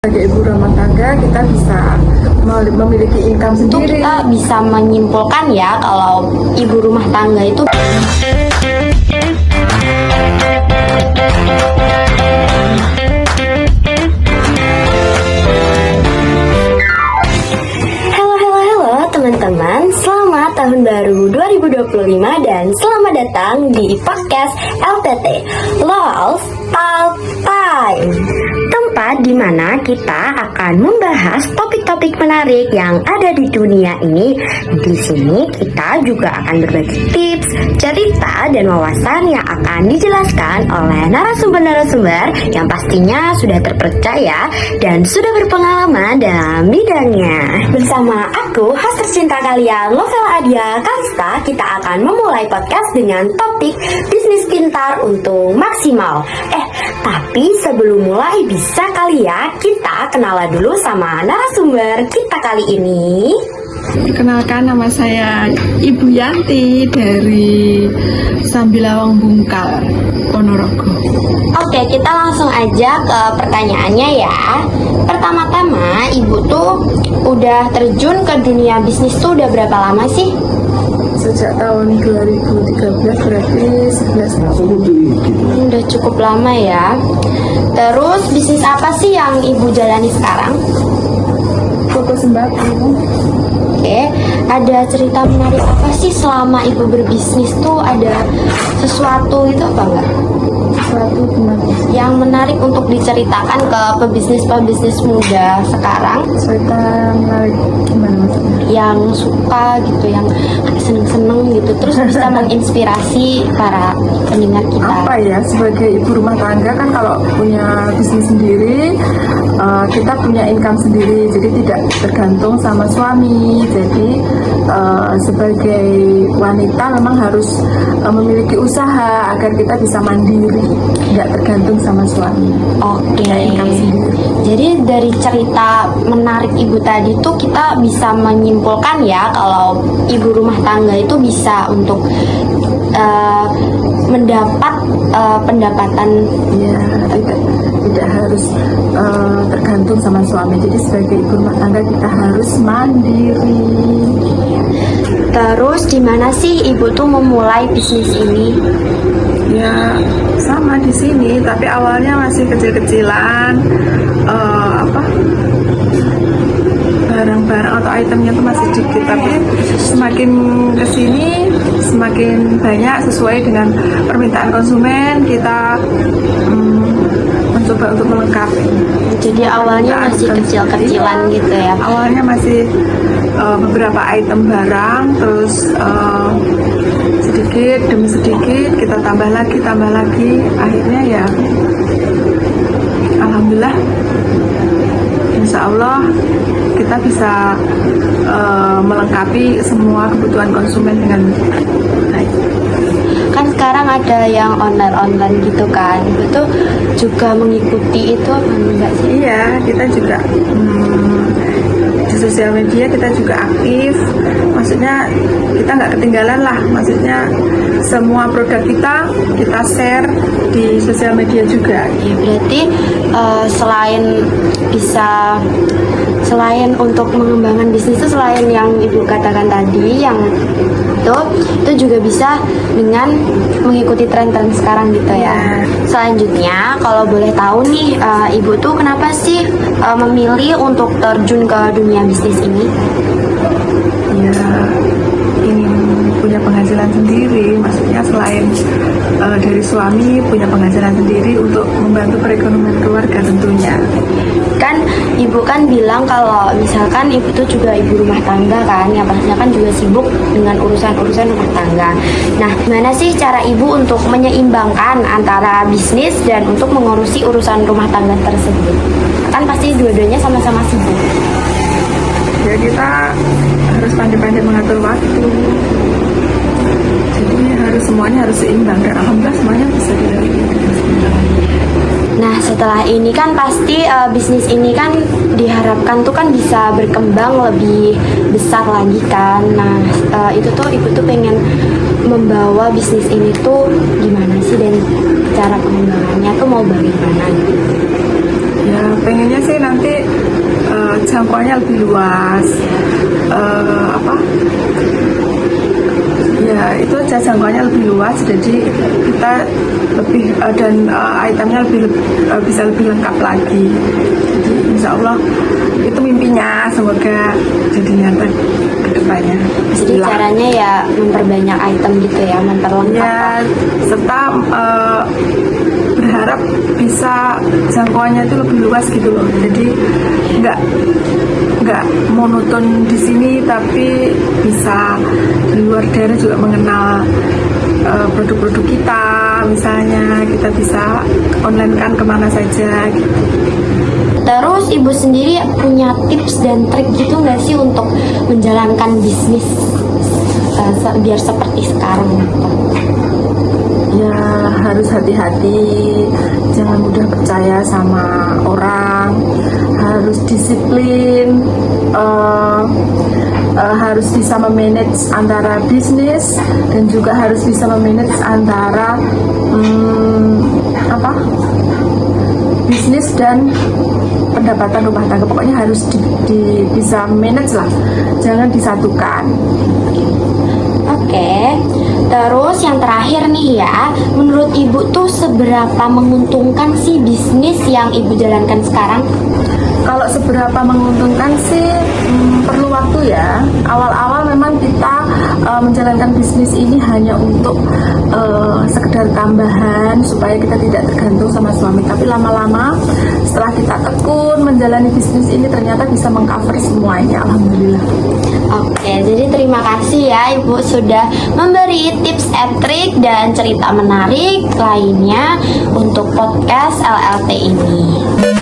Sebagai ibu rumah tangga kita bisa memiliki income Itu sendiri. kita bisa menyimpulkan ya kalau ibu rumah tangga itu Halo teman-teman, selamat tahun baru 2025 dan selamat datang di podcast LTT Lols Talk Time, tempat di mana kita akan membahas topik-topik menarik yang ada di dunia ini. Di sini kita juga akan berbagi tips, cerita, dan wawasan yang akan dijelaskan oleh narasumber-narasumber yang pastinya sudah terpercaya dan sudah berpengalaman dalam bidangnya. Bersama aku, host tercinta kalian, Lovela Adia Kalista, kita akan memulai podcast dengan topik bisnis pintar untuk maksimal. Tapi sebelum mulai, bisa kali ya kita kenalan dulu sama narasumber kita kali ini. Kenalkan, nama saya Ibu Yanti dari Sambilawang Bungkal, Ponorogo. Oke, kita langsung aja ke pertanyaannya ya. Pertama-tama, Ibu tuh udah terjun ke dunia bisnis tuh udah berapa lama sih? Sejak tahun 2013, berarti 11 tahun. Udah cukup lama ya. Terus bisnis apa sih yang Ibu jalani sekarang? Toko sembako. Oke, ada cerita menarik apa sih selama Ibu berbisnis tuh, ada sesuatu itu apa enggak? Sesuatu gimana? Yang menarik untuk diceritakan ke pebisnis muda sekarang Cerita menarik gimana maksudnya? yang suka gitu, yang seneng-seneng gitu, terus bisa menginspirasi para pendengar kita. Apa ya, sebagai ibu rumah tangga kan kalau punya bisnis sendiri, kita punya income sendiri, jadi tidak tergantung sama suami. Jadi sebagai wanita memang harus memiliki usaha agar kita bisa mandiri, tidak tergantung sama suami. Oke. Punya income sendiri. Jadi dari cerita menarik Ibu tadi tuh kita bisa menyimpulkan ya kalau ibu rumah tangga itu bisa untuk mendapat pendapatan. Ya, tidak harus tergantung sama suami. Jadi sebagai ibu rumah tangga kita harus mandiri. Terus gimana sih Ibu tuh memulai bisnis ini? Ya sama di sini, tapi awalnya masih kecil-kecilan, barang-barang atau itemnya tuh masih sedikit, tapi semakin kesini semakin banyak sesuai dengan permintaan konsumen. Kita mencoba untuk melengkapi. Jadi awalnya masih kecil-kecilan gitu ya. Awalnya masih beberapa item barang, terus sedikit demi sedikit kita tambah lagi, akhirnya ya alhamdulillah, insya Allah kita bisa melengkapi semua kebutuhan konsumen dengan baik. Kan sekarang ada yang online gitu kan, Ibu tuh juga mengikuti itu apa enggak sih? Iya, kita juga di sosial media kita juga aktif. Maksudnya kita nggak ketinggalan lah. Maksudnya semua produk kita share di sosial media juga. Ya, berarti selain untuk mengembangkan bisnis itu, selain yang Ibu katakan tadi, yang itu juga bisa dengan mengikuti tren-tren sekarang gitu ya. Selanjutnya, kalau boleh tahu nih, Ibu tuh kenapa sih memilih untuk terjun ke dunia bisnis ini? Ya, ingin punya penghasilan sendiri. Maksudnya selain dari suami, punya penghasilan sendiri untuk membantu perekonomian keluarga tentunya. Kan Ibu kan bilang kalau misalkan Ibu tuh juga ibu rumah tangga kan, yang pastinya kan juga sibuk dengan urusan-urusan rumah tangga. Nah, gimana sih cara Ibu untuk menyeimbangkan antara bisnis dan untuk mengurusi urusan rumah tangga tersebut? Kan pasti dua-duanya sama-sama sibuk. Ya, kita harus pandai-pandai mengatur waktu. Jadi semuanya harus seimbang, dan alhamdulillah semuanya bisa dilalui. Nah, setelah ini kan pasti bisnis ini kan diharapkan tuh kan bisa berkembang lebih besar lagi kan. Nah, itu tuh Ibu tuh pengen membawa bisnis ini tuh gimana sih, dan cara pengembangannya tuh mau bagaimana gitu? Ya pengennya sih nanti jangkauannya lebih luas. Ya itu aja, jangkauannya lebih luas, jadi kita lebih dan itemnya bisa lebih lengkap lagi. Jadi insya Allah itu mimpinya, semoga jadi nyata ke depannya. Jadi caranya ya memperbanyak item gitu ya, memperlengkap. Ya, serta berharap bisa jangkauannya itu lebih luas gitu loh. Jadi nggak monoton di sini, tapi bisa di luar daerah juga mengenal produk-produk kita. Misalnya kita bisa online kan kemana saja gitu. Terus ibu sendiri punya tips dan trik gitu nggak sih untuk menjalankan bisnis biar seperti sekarang gitu? Ya harus hati-hati, jangan mudah percaya sama orang, harus disiplin, harus bisa memanage antara bisnis dan juga harus bisa memanage antara bisnis dan pendapatan rumah tangga. Pokoknya harus bisa manage lah, jangan disatukan. Oke, terus yang terakhir nih ya, menurut ibu tuh seberapa menguntungkan sih bisnis yang ibu jalankan sekarang? Kalau seberapa menguntungkan sih perlu waktu ya. Awal-awal memang kita menjalankan bisnis ini hanya untuk sekedar tambahan supaya kita tidak tergantung sama suami. Tapi lama-lama setelah kita tekun menjalani bisnis ini ternyata bisa mengcover semuanya. Alhamdulillah. Oke, jadi terima kasih ya Ibu sudah memberi tips and trik dan cerita menarik lainnya untuk podcast LLT ini.